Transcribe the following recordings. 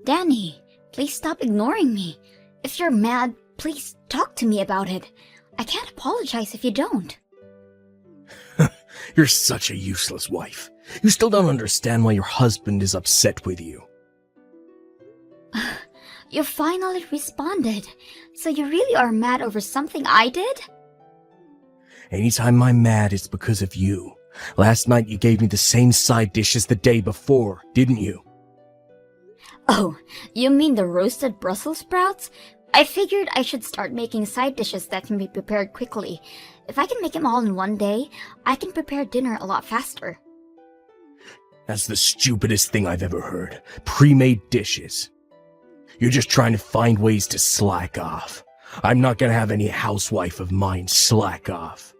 Danny, please stop ignoring me. If you're mad, please talk to me about it. I can't apologize if you don't. You're such a useless wife. You still don't understand why your husband is upset with you. You finally responded. So you really are mad over something I did? Anytime I'm mad, it's because of you. Last night you gave me the same side dish as the day before, didn't you? Oh, you mean the roasted Brussels sprouts? I figured I should start making side dishes that can be prepared quickly. If I can make them all in one day, I can prepare dinner a lot faster. That's the stupidest thing I've ever heard. Pre-made dishes. You're just trying to find ways to slack off. I'm not gonna have any housewife of mine slack off.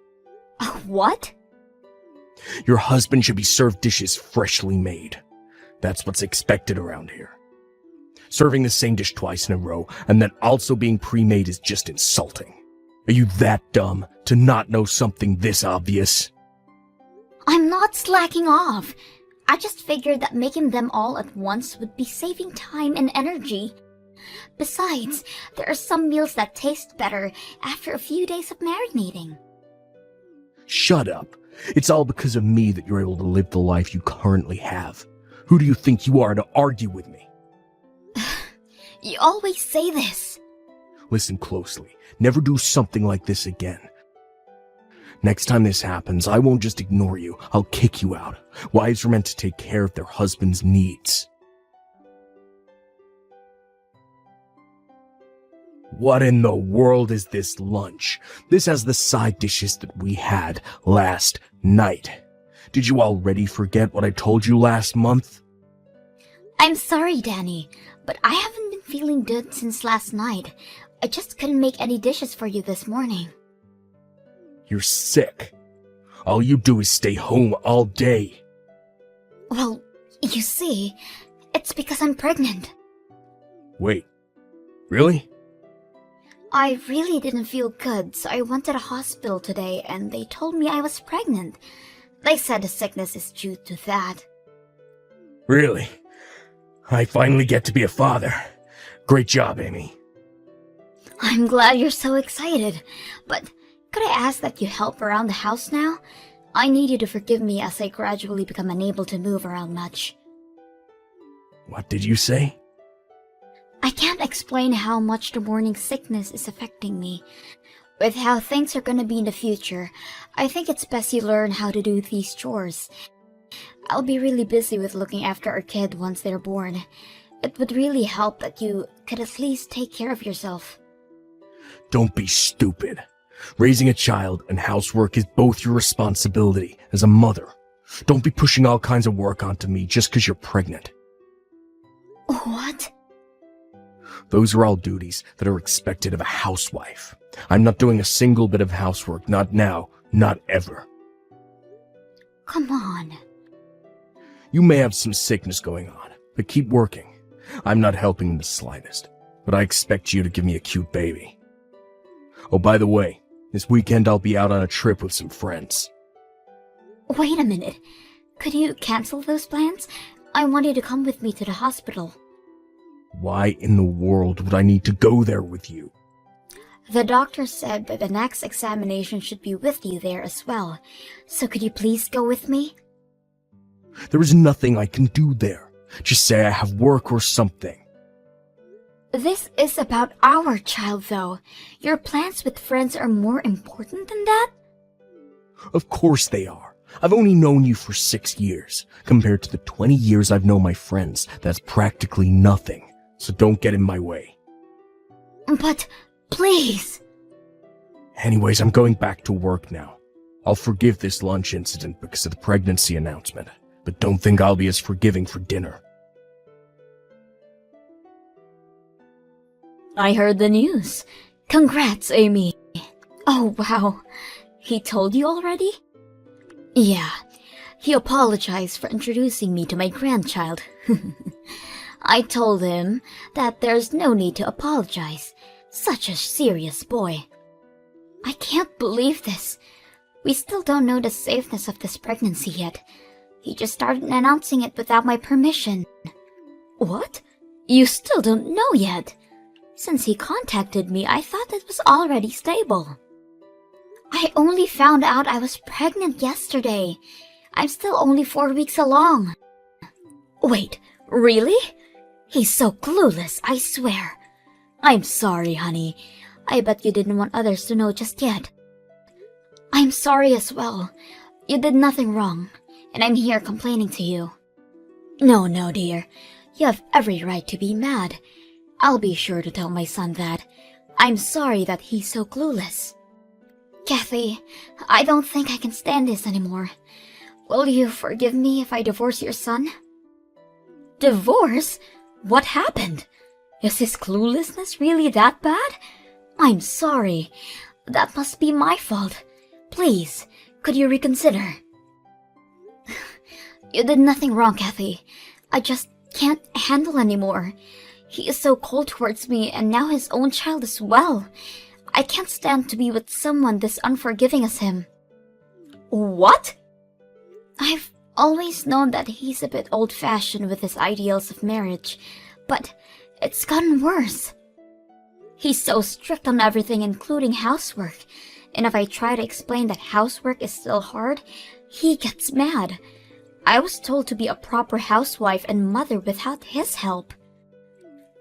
What? Your husband should be served dishes freshly made. That's what's expected around here. Serving the same dish twice in a row and then also being pre-made is just insulting. Are you that dumb to not know something this obvious? I'm not slacking off. I just figured that making them all at once would be saving time and energy. Besides, there are some meals that taste better after a few days of marinating. Shut up. It's all because of me that you're able to live the life you currently have. Who do you think you are to argue with me? You always say this. Listen closely. Never do something like this again. Next time this happens, I won't just ignore you. I'll kick you out. Wives are meant to take care of their husband's needs. What in the world is this lunch? This has the side dishes that we had last night. Did you already forget what I told you last month? I'm sorry, Danny, but I haven't been feeling good since last night. I just couldn't make any dishes for you this morning. You're sick. All you do is stay home all day. Well, you see, it's because I'm pregnant. Wait, really? I really didn't feel good, so I went to the hospital today and they told me I was pregnant. They said the sickness is due to that. Really? I finally get to be a father. Great job, Amy. I'm glad you're so excited, but could I ask that you help around the house now? I need you to forgive me as I gradually become unable to move around much. What did you say? I can't explain how much the morning sickness is affecting me. With how things are gonna be in the future, I think it's best you learn how to do these chores. I'll be really busy with looking after our kid once they're born. It would really help that you could at least take care of yourself. Don't be stupid. Raising a child and housework is both your responsibility as a mother. Don't be pushing all kinds of work onto me just because you're pregnant. What? Those are all duties that are expected of a housewife. I'm not doing a single bit of housework, not now, not ever. Come on. You may have some sickness going on, but keep working. I'm not helping in the slightest, but I expect you to give me a cute baby. Oh, by the way, this weekend I'll be out on a trip with some friends. Wait a minute. Could you cancel those plans? I want you to come with me to the hospital. Why in the world would I need to go there with you? The doctor said that the next examination should be with you there as well. So could you please go with me? There is nothing I can do there. Just say I have work or something. This is about our child, though. Your plans with friends are more important than that? Of course they are. I've only known you for 6 years. Compared to the 20 years I've known my friends, that's practically nothing. So don't get in my way. But, please. Anyways, I'm going back to work now. I'll forgive this lunch incident because of the pregnancy announcement, but don't think I'll be as forgiving for dinner. I heard the news. Congrats, Amy. Oh, wow. He told you already? Yeah. He apologized for introducing me to my grandchild. I told him that there's no need to apologize. Such a serious boy. I can't believe this. We still don't know the safeness of this pregnancy yet. He just started announcing it without my permission. What? You still don't know yet. Since he contacted me, I thought it was already stable. I only found out I was pregnant yesterday. I'm still only 4 weeks along. Wait, really? He's so clueless, I swear. I'm sorry, honey. I bet you didn't want others to know just yet. I'm sorry as well. You did nothing wrong, and I'm here complaining to you. No, dear. You have every right to be mad. I'll be sure to tell my son that. I'm sorry that he's so clueless. Kathy, I don't think I can stand this anymore. Will you forgive me if I divorce your son? Divorce? What happened? Is his cluelessness really that bad? I'm sorry. That must be my fault. Please, could you reconsider? You did nothing wrong, Kathy. I just can't handle anymore. He is so cold towards me, and now his own child as well. I can't stand to be with someone this unforgiving as him. What? I've always known that he's a bit old-fashioned with his ideals of marriage, but it's gotten worse. He's so strict on everything, including housework, and if I try to explain that housework is still hard, he gets mad. I was told to be a proper housewife and mother without his help.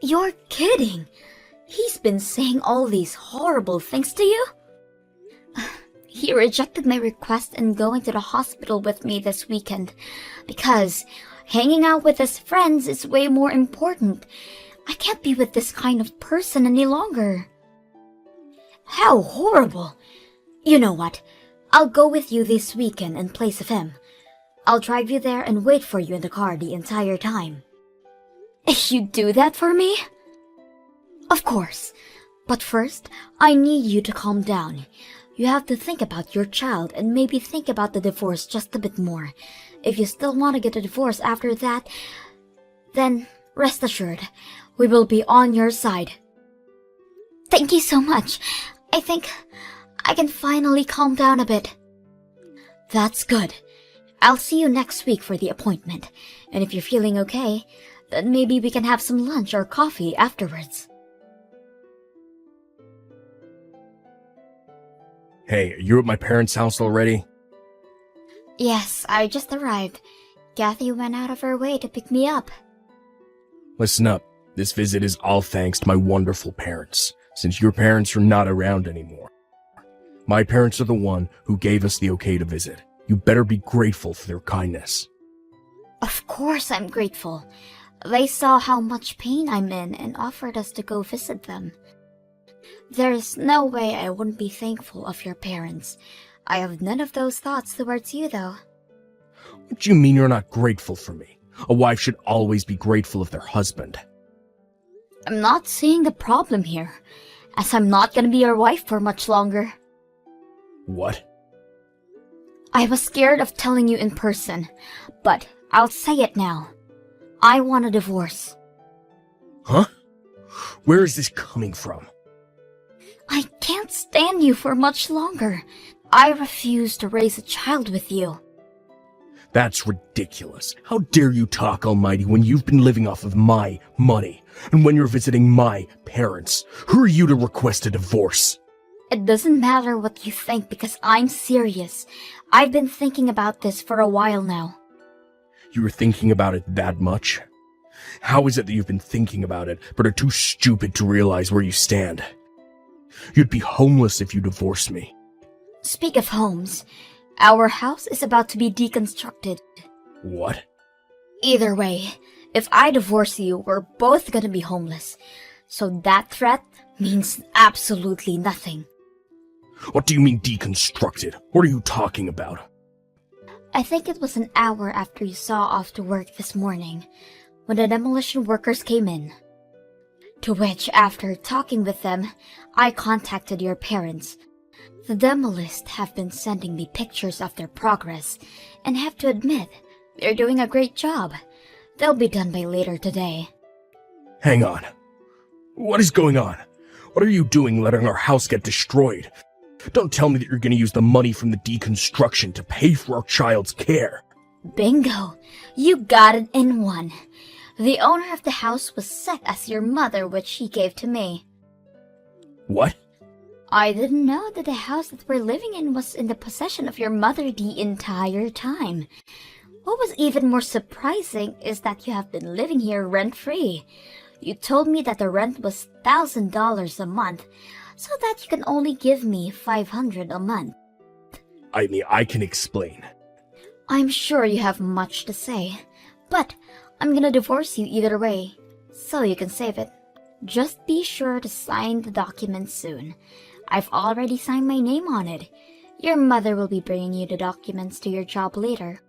You're kidding! He's been saying all these horrible things to you? He rejected my request in going to the hospital with me this weekend because hanging out with his friends is way more important. I can't be with this kind of person any longer. How horrible! You know what? I'll go with you this weekend in place of him. I'll drive you there and wait for you in the car the entire time. You'd do that for me? Of course. But first, I need you to calm down. You have to think about your child and maybe think about the divorce just a bit more. If you still want to get a divorce after that, then rest assured, we will be on your side. Thank you so much. I think I can finally calm down a bit. That's good. I'll see you next week for the appointment, and if you're feeling okay, then maybe we can have some lunch or coffee afterwards. Hey, are you at my parents' house already? Yes, I just arrived. Kathy went out of her way to pick me up. Listen up. This visit is all thanks to my wonderful parents, since your parents are not around anymore. My parents are the one who gave us the okay to visit. You better be grateful for their kindness. Of course I'm grateful. They saw how much pain I'm in and offered us to go visit them. There's no way I wouldn't be thankful of your parents. I have none of those thoughts towards you, though. What do you mean you're not grateful for me? A wife should always be grateful of their husband. I'm not seeing the problem here, as I'm not gonna be your wife for much longer. What? I was scared of telling you in person, but I'll say it now. I want a divorce. Huh? Where is this coming from? I can't stand you for much longer. I refuse to raise a child with you. That's ridiculous. How dare you talk, Almighty, when you've been living off of my money, and when you're visiting my parents? Who are you to request a divorce? It doesn't matter what you think because I'm serious. I've been thinking about this for a while now. You were thinking about it that much? How is it that you've been thinking about it, but are too stupid to realize where you stand? You'd be homeless if you divorced me. Speak of homes, our house is about to be deconstructed. What? Either way, if I divorce you, we're both gonna be homeless. So that threat means absolutely nothing. What do you mean deconstructed? What are you talking about? I think it was an hour after you saw off to work this morning, when the demolition workers came in. To which, after talking with them, I contacted your parents. The demolists have been sending me pictures of their progress, and have to admit, they're doing a great job. They'll be done by later today. Hang on. What is going on? What are you doing letting our house get destroyed? Don't tell me that you're going to use the money from the deconstruction to pay for our child's care. Bingo! You got it in one. The owner of the house was set as your mother, which she gave to me. What? I didn't know that the house that we're living in was in the possession of your mother the entire time. What was even more surprising is that you have been living here rent-free. You told me that the rent was $1,000 a month, so that you can only give me $500 a month. I mean, I can explain. I'm sure you have much to say, but I'm gonna divorce you either way, so you can save it. Just be sure to sign the document soon. I've already signed my name on it. Your mother will be bringing you the documents to your job later.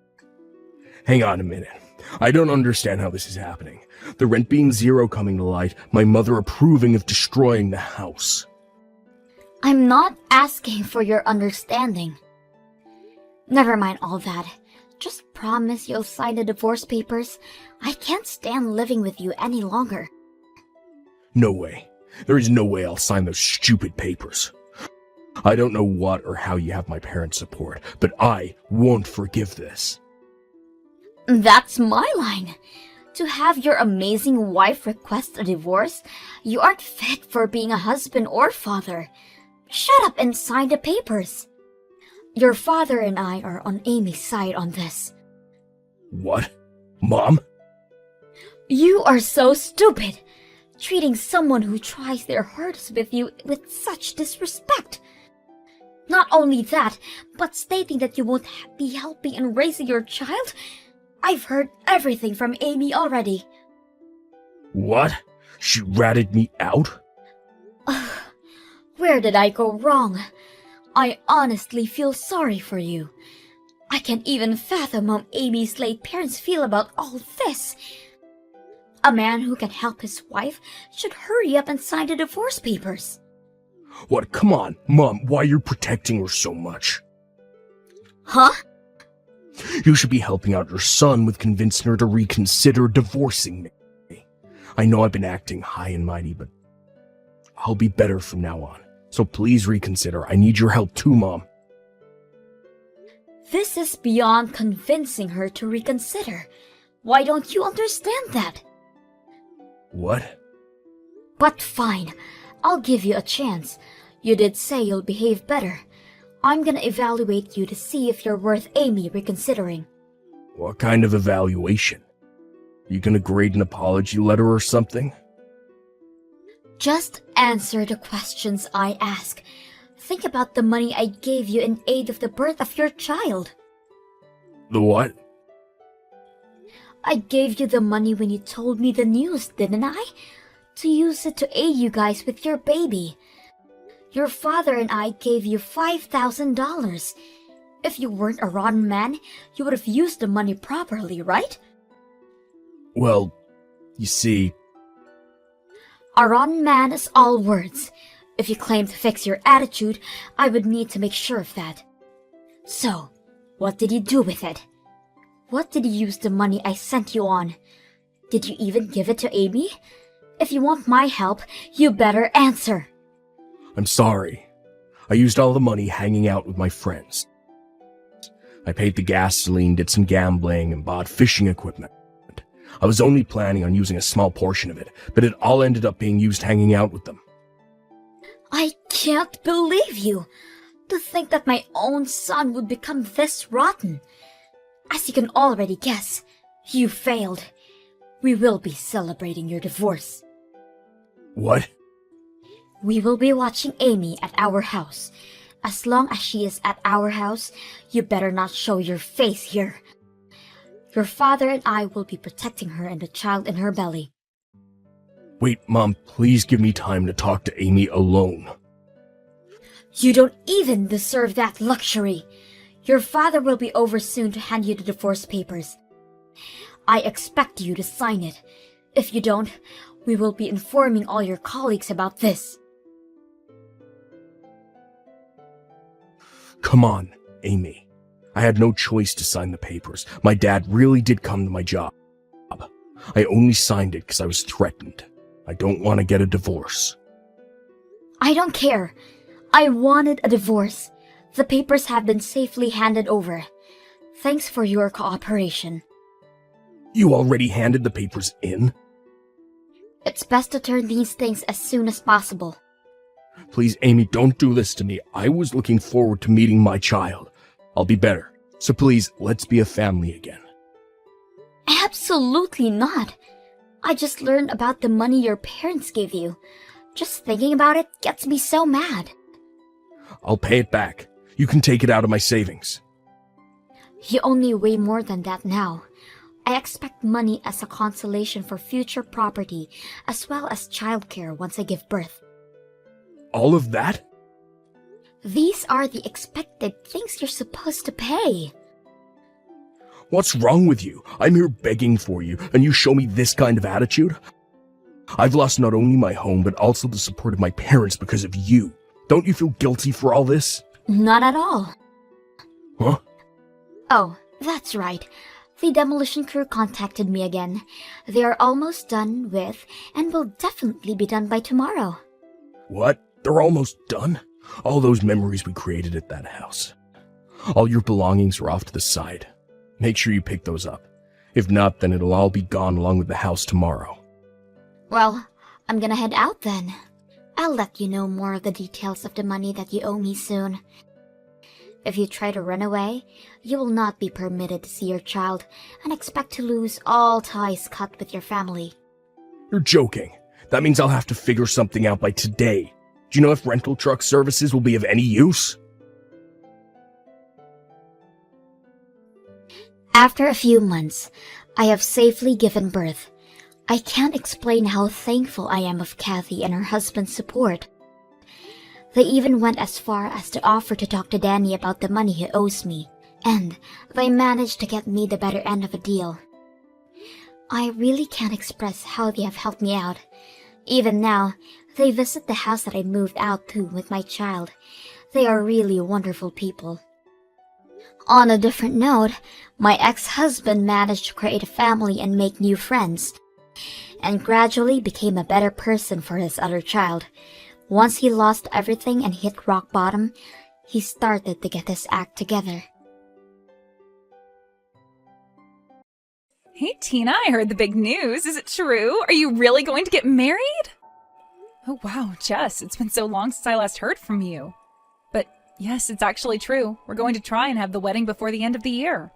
Hang on a minute. I don't understand how this is happening. The rent being zero coming to light, my mother approving of destroying the house. I'm not asking for your understanding. Never mind all that. Just promise you'll sign the divorce papers. I can't stand living with you any longer. No way. There is no way I'll sign those stupid papers. I don't know what or how you have my parents' support, but I won't forgive this. That's my line. To have your amazing wife request a divorce, you aren't fit for being a husband or father. Shut up and sign the papers. Your father and I are on Amy's side on this. What? Mom? You are so stupid, treating someone who tries their hardest with you with such disrespect. Not only that, but stating that you won't be helping in raising your child. I've heard everything from Amy already. What? She ratted me out? Where did I go wrong? I honestly feel sorry for you. I can't even fathom how Amy's late parents feel about all this. A man who can help his wife should hurry up and sign the divorce papers. What? Come on, Mom, why you're protecting her so much? Huh? You should be helping out your son with convincing her to reconsider divorcing me. I know I've been acting high and mighty, but I'll be better from now on. So please reconsider. I need your help too, Mom. This is beyond convincing her to reconsider. Why don't you understand that? What? But fine, I'll give you a chance. You did say you'll behave better. I'm gonna evaluate you to see if you're worth Amy reconsidering. What kind of evaluation? You gonna grade an apology letter or something? Just answer the questions I ask. Think about the money I gave you in aid of the birth of your child. The what? I gave you the money when you told me the news, didn't I? To use it to aid you guys with your baby. Your father and I gave you $5,000. If you weren't a rotten man, you would have used the money properly, right? Well, you see... A rotten man is all words. If you claim to fix your attitude, I would need to make sure of that. So, what did you do with it? What did you use the money I sent you on? Did you even give it to Amy? If you want my help, you better answer. I'm sorry. I used all the money hanging out with my friends. I paid the gasoline, did some gambling, and bought fishing equipment. I was only planning on using a small portion of it, but it all ended up being used hanging out with them. I can't believe you! To think that my own son would become this rotten. As you can already guess, you failed. We will be celebrating your divorce. What? We will be watching Amy at our house. As long as she is at our house, you better not show your face here. Your father and I will be protecting her and the child in her belly. Wait, Mom, please give me time to talk to Amy alone. You don't even deserve that luxury. Your father will be over soon to hand you the divorce papers. I expect you to sign it. If you don't, we will be informing all your colleagues about this. Come on, Amy. I had no choice to sign the papers. My dad really did come to my job. I only signed it because I was threatened. I don't want to get a divorce. I don't care. I wanted a divorce. The papers have been safely handed over. Thanks for your cooperation. You already handed the papers in? It's best to turn these things as soon as possible. Please, Amy, don't do this to me. I was looking forward to meeting my child. I'll be better. So please, let's be a family again. Absolutely not. I just learned about the money your parents gave you. Just thinking about it gets me so mad. I'll pay it back. You can take it out of my savings. You owe me way more than that now. I expect money as a consolation for future property, as well as childcare once I give birth. All of that? These are the expected things you're supposed to pay. What's wrong with you? I'm here begging for you, and you show me this kind of attitude? I've lost not only my home, but also the support of my parents because of you. Don't you feel guilty for all this? Not at all. Huh? Oh, that's right. The demolition crew contacted me again. They are almost done with, and will definitely be done by tomorrow. What? They're almost done? All those memories we created at that house. All your belongings are off to the side. Make sure you pick those up. If not, then it'll all be gone along with the house tomorrow. Well, I'm gonna head out then. I'll let you know more of the details of the money that you owe me soon. If you try to run away, you will not be permitted to see your child and expect to lose all ties cut with your family. You're joking. That means I'll have to figure something out by today. Do you know if rental truck services will be of any use? After a few months, I have safely given birth. I can't explain how thankful I am of Kathy and her husband's support. They even went as far as to offer to talk to Danny about the money he owes me, and they managed to get me the better end of a deal. I really can't express how they have helped me out. Even now, they visit the house that I moved out to with my child. They are really wonderful people. On a different note, my ex-husband managed to create a family and make new friends, and gradually became a better person for his other child. Once he lost everything and hit rock bottom, he started to get his act together. Hey Tina, I heard the big news. Is it true? Are you really going to get married? Oh wow, Jess, it's been so long since I last heard from you. But yes, it's actually true. We're going to try and have the wedding before the end of the year.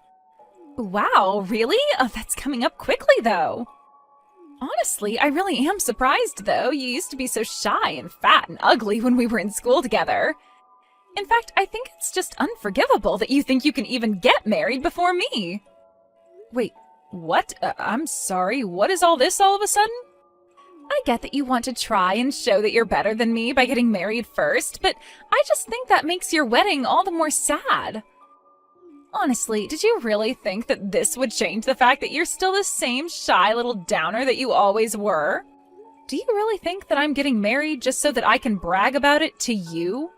Wow, really? Oh, that's coming up quickly though. Honestly, I really am surprised though. You used to be so shy and fat and ugly when we were in school together. In fact, I think it's just unforgivable that you think you can even get married before me. Wait, what? I'm sorry, what is all this all of a sudden? I get that you want to try and show that you're better than me by getting married first, but I just think that makes your wedding all the more sad. Honestly, did you really think that this would change the fact that you're still the same shy little downer that you always were? Do you really think that I'm getting married just so that I can brag about it to you?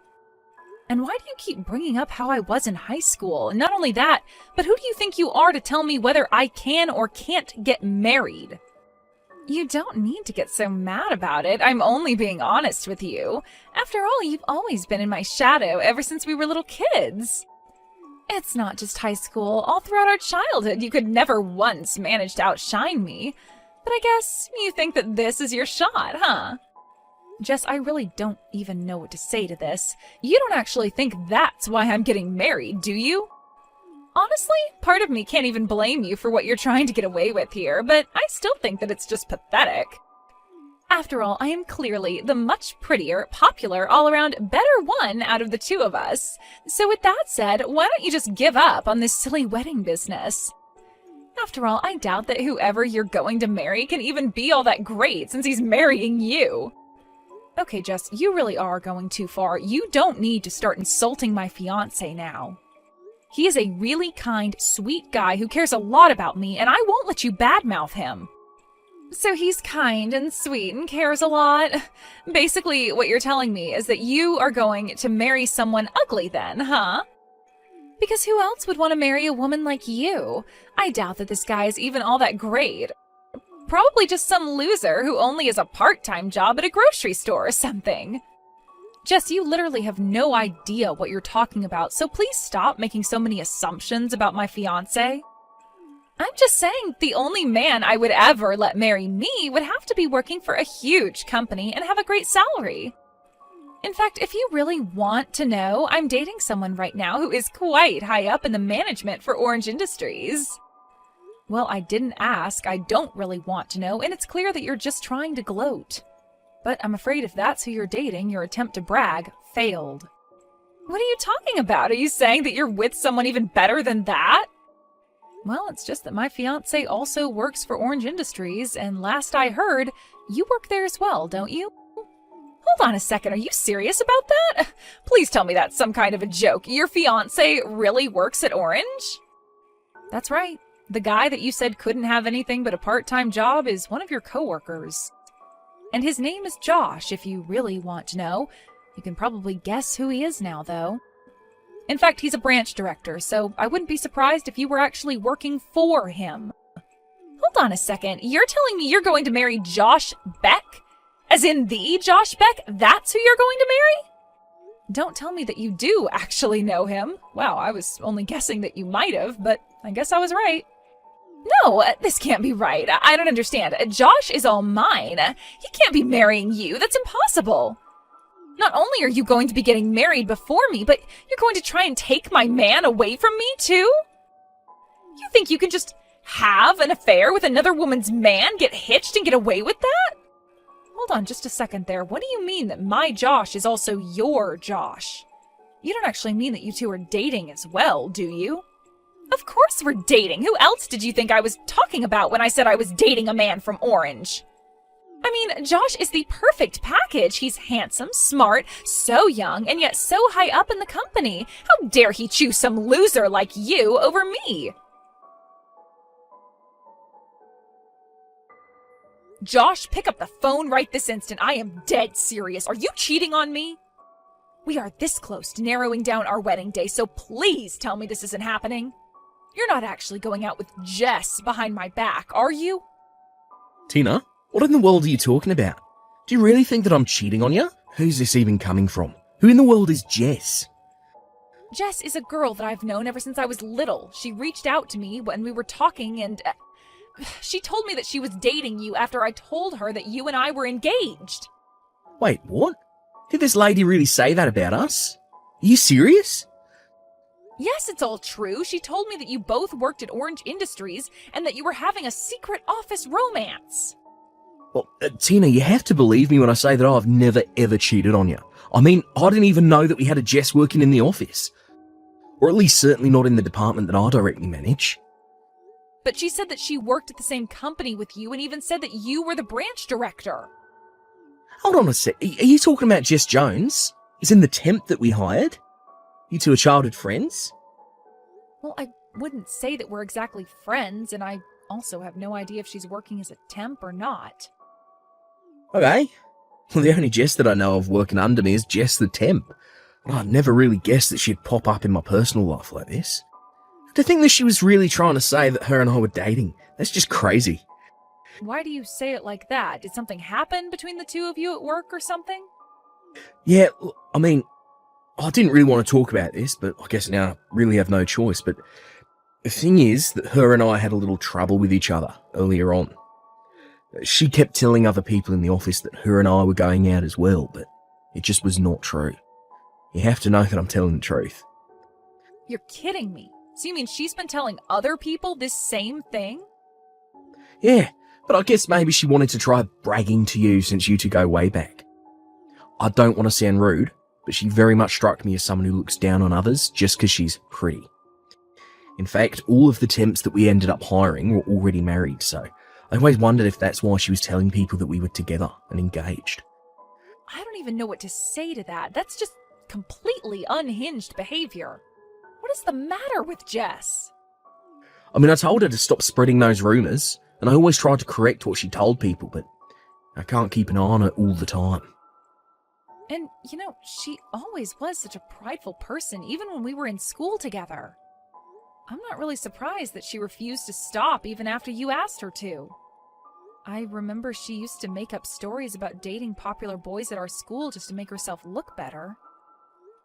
And why do you keep bringing up how I was in high school? And not only that, but who do you think you are to tell me whether I can or can't get married? You don't need to get so mad about it. I'm only being honest with you. After all, you've always been in my shadow ever since we were little kids. It's not just high school. All throughout our childhood, you could never once manage to outshine me. But I guess you think that this is your shot, huh? Jess, I really don't even know what to say to this. You don't actually think that's why I'm getting married, do you? Honestly, part of me can't even blame you for what you're trying to get away with here, but I still think that it's just pathetic. After all, I am clearly the much prettier, popular, all-around better one out of the two of us. So with that said, why don't you just give up on this silly wedding business? After all, I doubt that whoever you're going to marry can even be all that great since he's marrying you. Okay, Jess, you really are going too far. You don't need to start insulting my fiancé now. He is a really kind, sweet guy who cares a lot about me, and I won't let you badmouth him. So he's kind and sweet and cares a lot. Basically, what you're telling me is that you are going to marry someone ugly then, huh? Because who else would want to marry a woman like you? I doubt that this guy is even all that great. Probably just some loser who only has a part-time job at a grocery store or something. Jess, you literally have no idea what you're talking about, so please stop making so many assumptions about my fiancé. I'm just saying the only man I would ever let marry me would have to be working for a huge company and have a great salary. In fact, if you really want to know, I'm dating someone right now who is quite high up in the management for Orange Industries. Well, I didn't ask, I don't really want to know, and it's clear that you're just trying to gloat. But I'm afraid if that's who you're dating, your attempt to brag failed. What are you talking about? Are you saying that you're with someone even better than that? Well, it's just that my fiancé also works for Orange Industries, and last I heard, you work there as well, don't you? Hold on a second, are you serious about that? Please tell me that's some kind of a joke. Your fiancé really works at Orange? That's right. The guy that you said couldn't have anything but a part-time job is one of your coworkers. And his name is Josh, if you really want to know. You can probably guess who he is now, though. In fact, he's a branch director, so I wouldn't be surprised if you were actually working for him. Hold on a second, you're telling me you're going to marry Josh Beck? As in the Josh Beck? That's who you're going to marry? Don't tell me that you do actually know him. Wow, I was only guessing that you might have, but I guess I was right. No, this can't be right. I don't understand. Josh is all mine. He can't be marrying you. That's impossible. Not only are you going to be getting married before me, but you're going to try and take my man away from me, too? You think you can just have an affair with another woman's man, get hitched, and get away with that? Hold on just a second there. What do you mean that my Josh is also your Josh? You don't actually mean that you two are dating as well, do you? Of course we're dating. Who else did you think I was talking about when I said I was dating a man from Orange? I mean, Josh is the perfect package. He's handsome, smart, so young, and yet so high up in the company. How dare he choose some loser like you over me? Josh, pick up the phone right this instant. I am dead serious. Are you cheating on me? We are this close to narrowing down our wedding day, so please tell me this isn't happening. You're not actually going out with Jess behind my back, are you? Tina, what in the world are you talking about? Do you really think that I'm cheating on you? Who's this even coming from? Who in the world is Jess? Jess is a girl that I've known ever since I was little. She reached out to me when we were talking and she told me that she was dating you after I told her that you and I were engaged. Wait, what? Did this lady really say that about us? Are you serious? Yes, it's all true. She told me that you both worked at Orange Industries and that you were having a secret office romance. Well, Tina, you have to believe me when I say that I've never ever cheated on you. I mean, I didn't even know that we had a Jess working in the office. Or at least certainly not in the department that I directly manage. But she said that she worked at the same company with you and even said that you were the branch director. Hold on a sec. Are you talking about Jess Jones? Is in the temp that we hired? You two are childhood friends? Well, I wouldn't say that we're exactly friends, and I also have no idea if she's working as a temp or not. Okay. Well, the only Jess that I know of working under me is Jess the temp. Well, I'd never really guessed that she'd pop up in my personal life like this. To think that she was really trying to say that her and I were dating, that's just crazy. Why do you say it like that? Did something happen between the two of you at work or something? Yeah, I mean, I didn't really want to talk about this, but I guess now I really have no choice. But the thing is that her and I had a little trouble with each other earlier on. She kept telling other people in the office that her and I were going out as well, but it just was not true. You have to know that I'm telling the truth. You're kidding me. So you mean she's been telling other people this same thing? Yeah, but I guess maybe she wanted to try bragging to you since you two go way back. I don't want to sound rude, but she very much struck me as someone who looks down on others just because she's pretty. In fact, all of the temps that we ended up hiring were already married, so I always wondered if that's why she was telling people that we were together and engaged. I don't even know what to say to that. That's just completely unhinged behavior. What is the matter with Jess? I mean, I told her to stop spreading those rumours, and I always tried to correct what she told people, but I can't keep an eye on her all the time. And, you know, she always was such a prideful person, even when we were in school together. I'm not really surprised that she refused to stop even after you asked her to. I remember she used to make up stories about dating popular boys at our school just to make herself look better.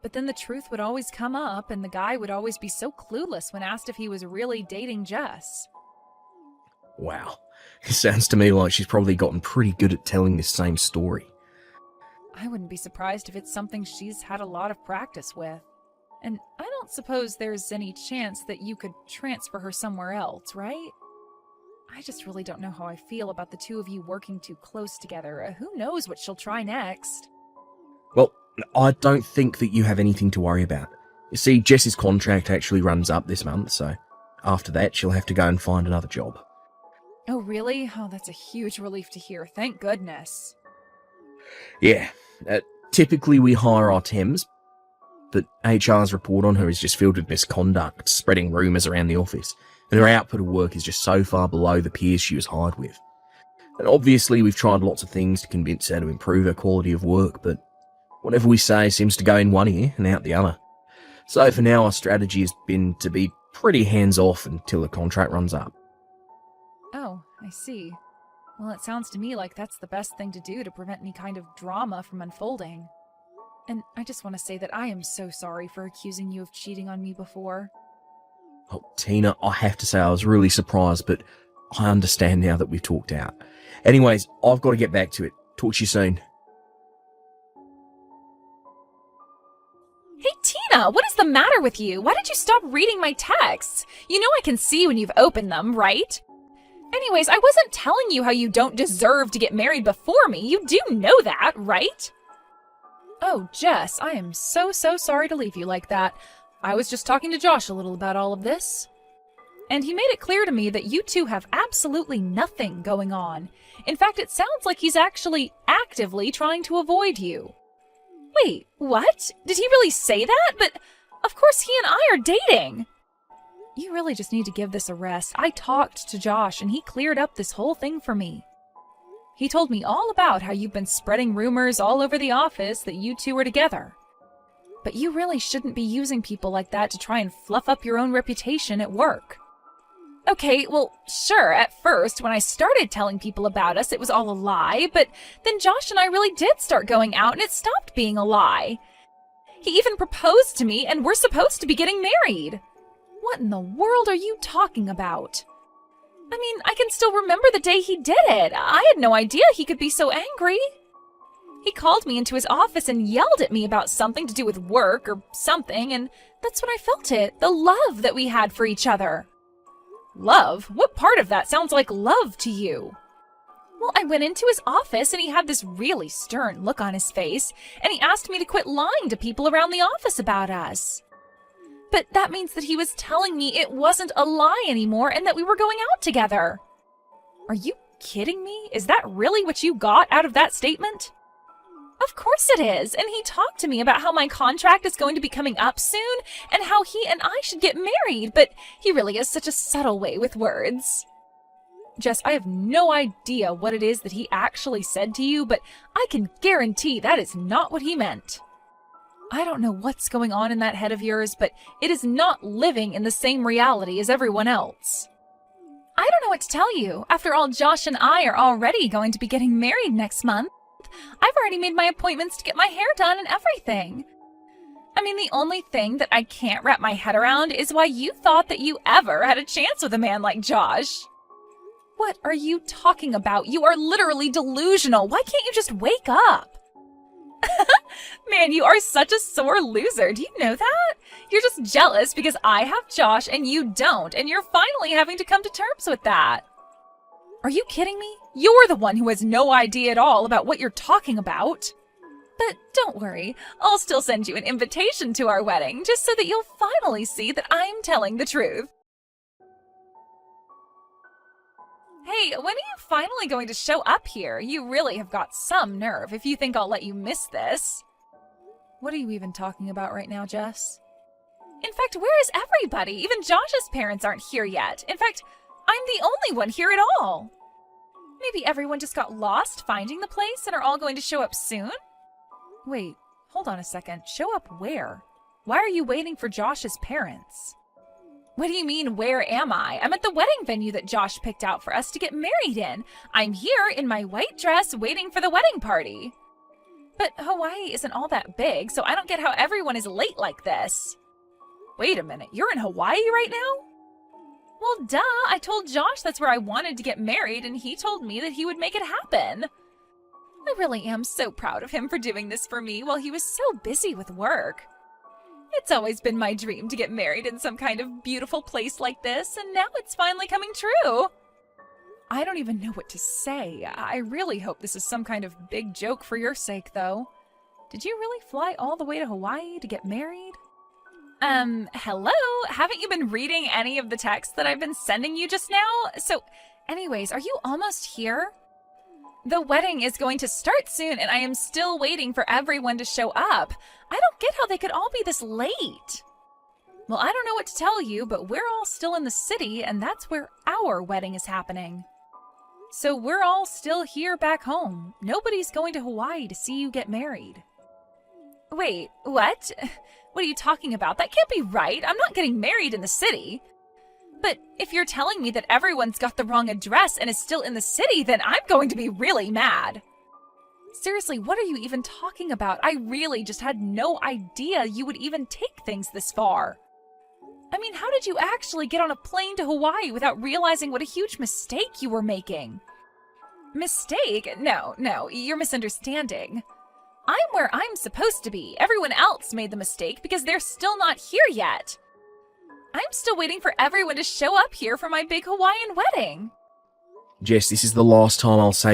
But then the truth would always come up, and the guy would always be so clueless when asked if he was really dating Jess. Wow. It sounds to me like she's probably gotten pretty good at telling this same story. I wouldn't be surprised if it's something she's had a lot of practice with. And I don't suppose there's any chance that you could transfer her somewhere else, right? I just really don't know how I feel about the two of you working too close together. Who knows what she'll try next? Well, I don't think that you have anything to worry about. You see, Jess's contract actually runs up this month, so after that she'll have to go and find another job. Oh, really? Oh, that's a huge relief to hear. Thank goodness. Yeah, typically we hire our temps, but HR's report on her is just filled with misconduct, spreading rumours around the office, and her output of work is just so far below the peers she was hired with. And obviously we've tried lots of things to convince her to improve her quality of work, but whatever we say seems to go in one ear and out the other. So for now our strategy has been to be pretty hands-off until the contract runs up. Oh, I see. Well, it sounds to me like that's the best thing to do to prevent any kind of drama from unfolding. And I just want to say that I am so sorry for accusing you of cheating on me before. Oh, Tina, I have to say I was really surprised, but I understand now that we've talked out. Anyways, I've got to get back to it. Talk to you soon. Hey, Tina, what is the matter with you? Why did you stop reading my texts? You know I can see when you've opened them, right? Anyways, I wasn't telling you how you don't deserve to get married before me. You do know that, right? Oh, Jess, I am so sorry to leave you like that. I was just talking to Josh a little about all of this. And he made it clear to me that you two have absolutely nothing going on. In fact, it sounds like he's actually actively trying to avoid you. Wait, what? Did he really say that? But of course he and I are dating. You really just need to give this a rest. I talked to Josh and he cleared up this whole thing for me. He told me all about how you've been spreading rumors all over the office that you two are together. But you really shouldn't be using people like that to try and fluff up your own reputation at work. Okay, well, sure, at first, when I started telling people about us, it was all a lie, but then Josh and I really did start going out and it stopped being a lie. He even proposed to me and we're supposed to be getting married. What in the world are you talking about? I mean, I can still remember the day he did it. I had no idea he could be so angry. He called me into his office and yelled at me about something to do with work or something, and that's when I felt it, the love that we had for each other. Love? What part of that sounds like love to you? Well, I went into his office and he had this really stern look on his face, and he asked me to quit lying to people around the office about us. But that means that he was telling me it wasn't a lie anymore and that we were going out together. Are you kidding me? Is that really what you got out of that statement? Of course it is, and he talked to me about how my contract is going to be coming up soon and how he and I should get married, but he really has such a subtle way with words. Jess, I have no idea what it is that he actually said to you, but I can guarantee that is not what he meant. I don't know what's going on in that head of yours, but it is not living in the same reality as everyone else. I don't know what to tell you. After all, Josh and I are already going to be getting married next month. I've already made my appointments to get my hair done and everything. I mean, the only thing that I can't wrap my head around is why you thought that you ever had a chance with a man like Josh. What are you talking about? You are literally delusional. Why can't you just wake up? Man, you are such a sore loser. Do you know that? You're just jealous because I have Josh and you don't, and you're finally having to come to terms with that. Are you kidding me? You're the one who has no idea at all about what you're talking about. But don't worry, I'll still send you an invitation to our wedding, just so that you'll finally see that I'm telling the truth. Hey, when are you finally going to show up here? You really have got some nerve if you think I'll let you miss this. What are you even talking about right now, Jess? In fact, where is everybody? Even Josh's parents aren't here yet. In fact, I'm the only one here at all. Maybe everyone just got lost finding the place and are all going to show up soon? Wait, hold on a second. Show up where? Why are you waiting for Josh's parents? What do you mean, where am I? I'm at the wedding venue that Josh picked out for us to get married in. I'm here in my white dress waiting for the wedding party. But Hawaii isn't all that big, so I don't get how everyone is late like this. Wait a minute, you're in Hawaii right now? Well, duh, I told Josh that's where I wanted to get married, and he told me that he would make it happen. I really am so proud of him for doing this for me while he was so busy with work. It's always been my dream to get married in some kind of beautiful place like this, and now it's finally coming true. I don't even know what to say. I really hope this is some kind of big joke for your sake, though. Did you really fly all the way to Hawaii to get married? Hello? Haven't you been reading any of the texts that I've been sending you just now? So, anyways, are you almost here? The wedding is going to start soon, and I am still waiting for everyone to show up. I don't get how they could all be this late. Well, I don't know what to tell you, but we're all still in the city, and that's where our wedding is happening. So we're all still here back home. Nobody's going to Hawaii to see you get married. Wait, what? What are you talking about? That can't be right. I'm not getting married in the city. But if you're telling me that everyone's got the wrong address and is still in the city, then I'm going to be really mad. Seriously, what are you even talking about? I really just had no idea you would even take things this far. I mean, how did you actually get on a plane to Hawaii without realizing what a huge mistake you were making? Mistake? No, you're misunderstanding. I'm where I'm supposed to be. Everyone else made the mistake because they're still not here yet. I'm still waiting for everyone to show up here for my big Hawaiian wedding. Jess, this is the last time I'll say